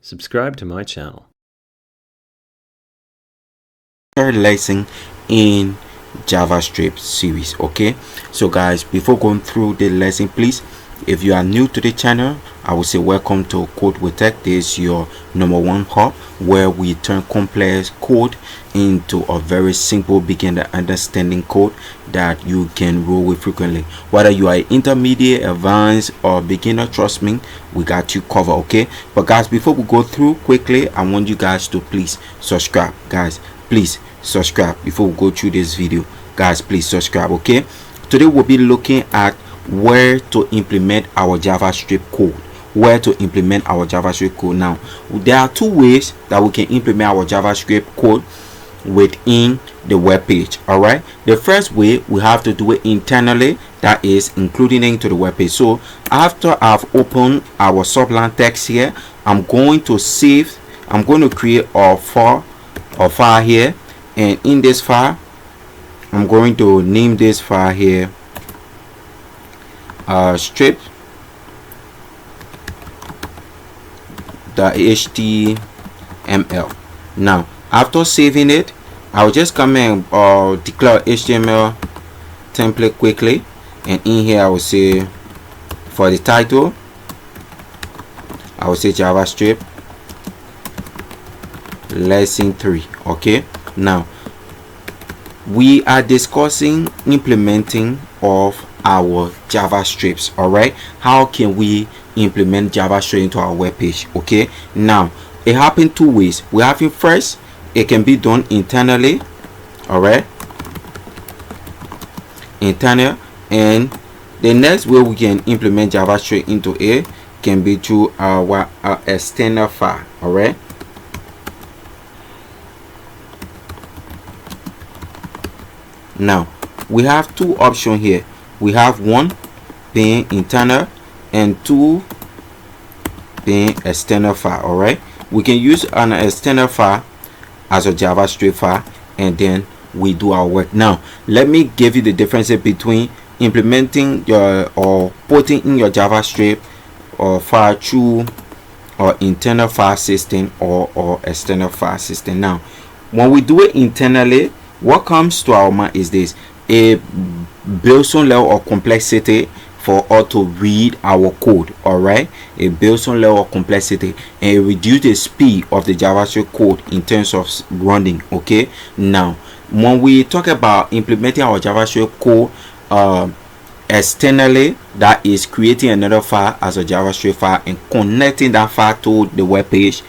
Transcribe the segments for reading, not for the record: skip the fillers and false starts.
Subscribe to my channel. Third lesson in JavaScript series. Okay, so guys, before going through the lesson, please, if you are new to the channel, I will say welcome to CodeWithtec. This is your #1 hub where we turn complex code into a very simple beginner understanding code that you can roll with frequently. Whether you are intermediate, advanced, or beginner, trust me, we got you covered. Okay, but guys, before we go through quickly, I want you guys to please subscribe. Guys, please subscribe before we go through this video. Guys, please subscribe. Okay, today we'll be looking at where to implement our JavaScript code. Now, there are two ways that we can implement our JavaScript code within the web page. All right, the first way, we have to do it internally, that is including it into the web page. So after I've opened our Sublime text here, I'm going to create a file here, and in this file I'm going to name this file here strip.html. Now after saving it, I'll just come and declare HTML template quickly, and in here I will say, for the title, I will say JavaScript lesson 3. Okay, now we are discussing implementing of our JavaScripts. All right, how can we implement JavaScript into our web page? Okay, now it happens two ways. We have it first, it can be done internally. All right, internal, and the next way we can implement JavaScript into it can be through our external file. All right, now we have two options here. We have one being internal and two being external file. All right, we can use an external file as a JavaScript file, and then we do our work. Now let me give you the differences between implementing your or putting in your JavaScript or file through or internal file system or external file system. Now when we do it internally, what comes to our mind is this: a build some level of complexity for us to read our code. All right, it builds some level of complexity and it reduce the speed of the JavaScript code in terms of running. Okay, now when we talk about implementing our JavaScript code externally, that is creating another file as a JavaScript file and connecting that file to the web page,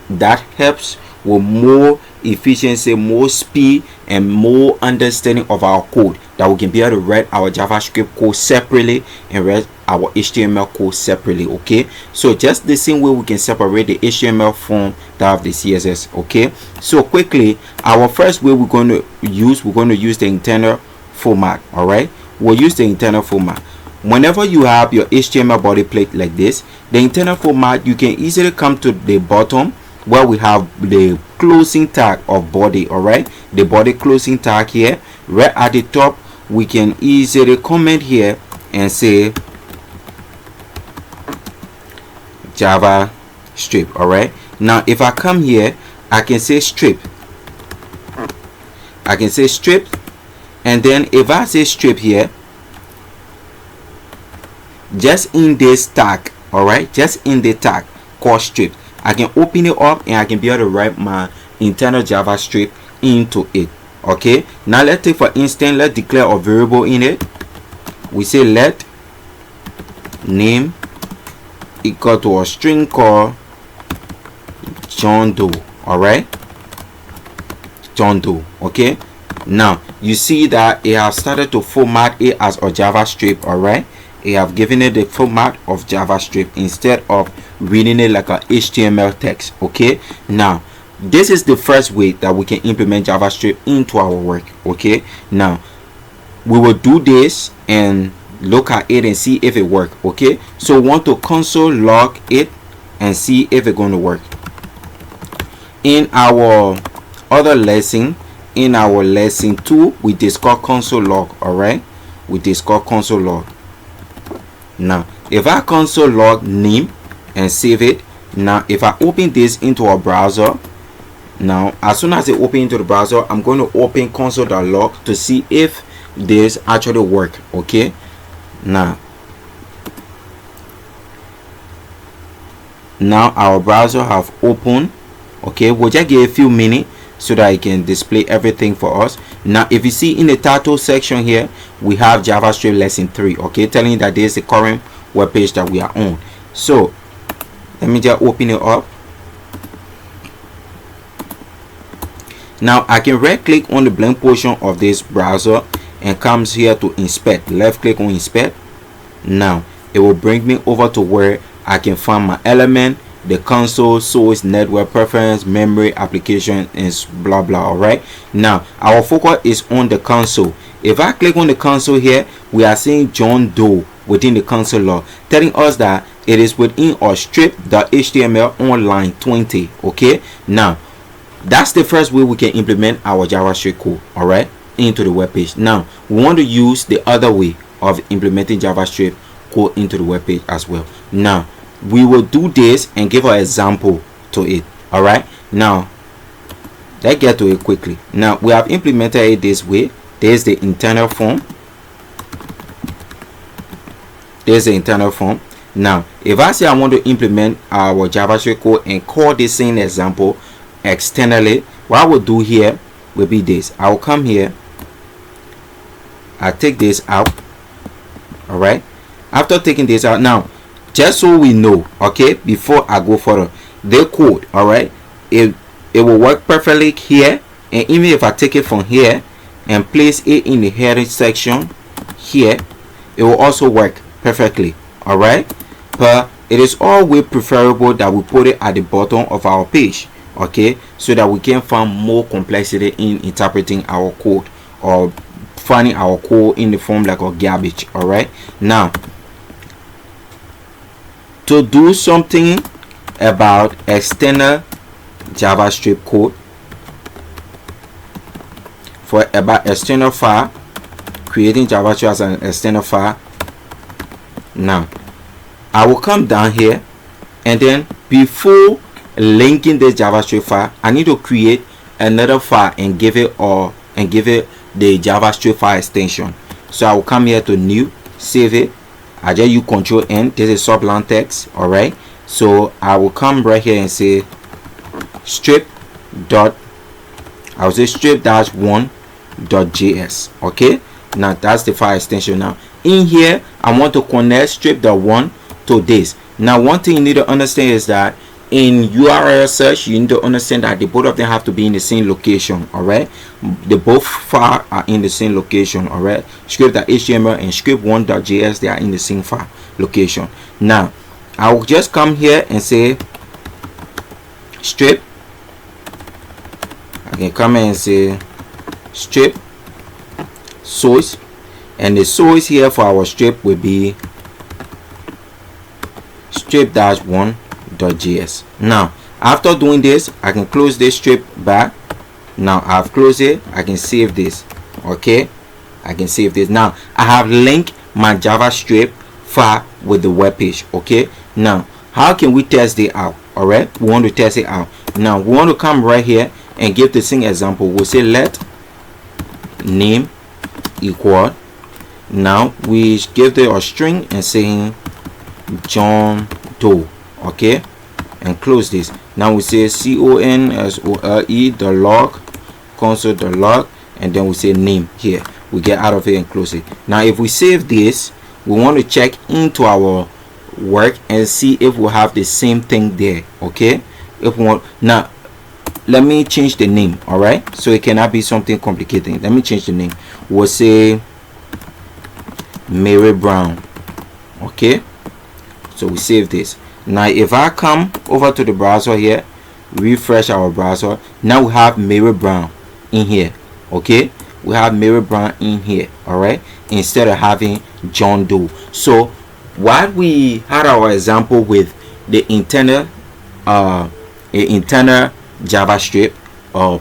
that helps with more efficiency, more speed, and more understanding of our code, that we can be able to read our JavaScript code separately and read our HTML code separately. Okay, so just the same way we can separate the HTML from that of the CSS. Okay, so quickly, our first way we're going to use the internal format. All right, we'll use the internal format. Whenever you have your HTML body plate like this, the internal format, you can easily come to the bottom where we have the closing tag of body. All right, the body closing tag here. Right at the top, we can easily comment here and say JavaScript. All right, now if I come here, I can say strip. And then if I say strip here, just in this tag, all right, just in the tag called strip, I can open it up and I can be able to write my internal JavaScript into it. Okay, now let's take, for instance, let's declare a variable in it. We say let name equal to a string called John Doe. All right, John Doe. Okay, now you see that it has started to format it as a JavaScript. All right, it have given it the format of JavaScript instead of reading it like a HTML text. Okay, now this is the first way that we can implement JavaScript into our work. Okay, now we will do this and look at it and see if it works. Okay, so we want to console log it and see if it's going to work. In our other lesson, in our lesson 2, we discuss console log. All right, we discuss console log. Now if I console log name and save it, Now if I open this into a browser, now as soon as I open into the browser, I'm going to open console.log to see if this actually work. Okay, now our browser have opened. Okay, we'll just give a few minutes so that I can display everything for us. Now if you see in the title section here, we have JavaScript lesson 3, okay, telling you that this is the current web page that we are on. So let me just open it up. Now I can right click on the blank portion of this browser and comes here to inspect. Left click on inspect. Now it will bring me over to where I can find my element, the console, source, network, preference, memory, application, and blah blah. All right, now our focus is on the console. If I click on the console here, we are seeing John Doe within the console log, telling us that it is within our strip.html on line 20. Okay, now that's the first way we can implement our JavaScript code, all right, into the web page. Now we want to use the other way of implementing JavaScript code into the web page as well. Now we will do this and give an example to it. All right, now let's get to it quickly. Now we have implemented it this way. There's the internal form. There's the internal form. Now if I say I want to implement our JavaScript code and call this same example externally, what I will do here will be this. I will come here, I take this out. All right, after taking this out, now just so we know, okay, before I go further, the code, all right, it will work perfectly here, and even if I take it from here and place it in the header section here, it will also work perfectly. All right, but it is always preferable that we put it at the bottom of our page, okay, so that we can find more complexity in interpreting our code or finding our code in the form like a garbage. All right, now to do something about external JavaScript code, for about external file, creating JavaScript as an external file. Now I will come down here, and then before linking this JavaScript file, I need to create another file and give it the JavaScript file extension. So I will come here to new, save it. I just use Control N. This is sublime text. All right, so I will come right here and say strip dot, I will say strip-1.js. okay, now that's the file extension. Now in here I want to connect strip.1 to this. Now one thing you need to understand is that in URL search, you need to understand that the both of them have to be in the same location. All right, the both file are in the same location. All right, script.html and script1.js, they are in the same file location. Now I will just come here and say strip. I can come in and say strip source, and the source here for our strip will be strip-1.js. Now after doing this, I can close this strip back. Now I've closed it. I can save this. Okay, I can save this. Now I have linked my JavaScript file with the web page. Okay, now how can we test it out? All right, we want to test it out. Now we want to come right here and give the same example. We'll say let name equal, now we give a string and saying John Doe. Okay, and close this. Now we say console the log console.log, and then we say name here. We get out of it and close it. Now if we save this, we want to check into our work and see if we have the same thing there. Okay, if we want, now let me change the name. All right, so it cannot be something complicated. Let me change the name. We'll say Mary Brown. Okay, so we save this. Now if I come over to the browser here, refresh our browser, now we have Mary Brown in here. Okay, we have Mary Brown in here. All right, instead of having John Doe. So while we had our example with the internal JavaScript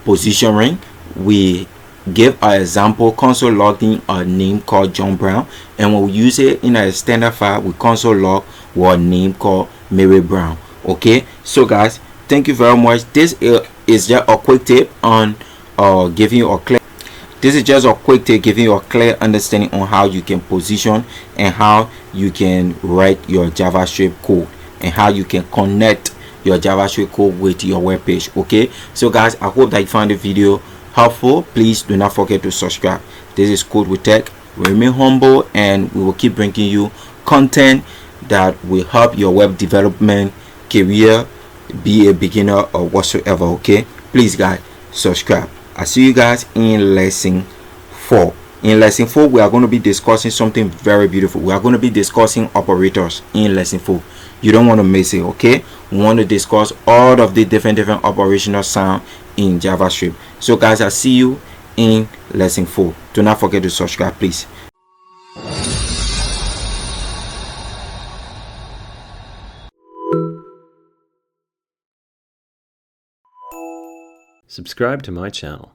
positioning, we give our example console logging a name called John Brown, and when we use it in a standard file, we console log with a name called Mary Brown. Okay, so guys, thank you very much. This is just a quick tip on giving you a clear understanding on how you can position and how you can write your JavaScript code and how you can connect your JavaScript code with your web page. Okay, so guys, I hope that you found the video helpful. Please do not forget to subscribe. This is CodeWithtec. Remain humble, and we will keep bringing you content that will help your web development career, be a beginner or whatsoever. Okay, please guys, subscribe. I see you guys in lesson 4. In lesson 4, we are going to be discussing something very beautiful. We are going to be discussing operators in lesson 4. You don't want to miss it. Okay, we want to discuss all of the different operational sound in JavaScript. So guys, I see you in lesson 4. Do not forget to subscribe, please. Subscribe to my channel.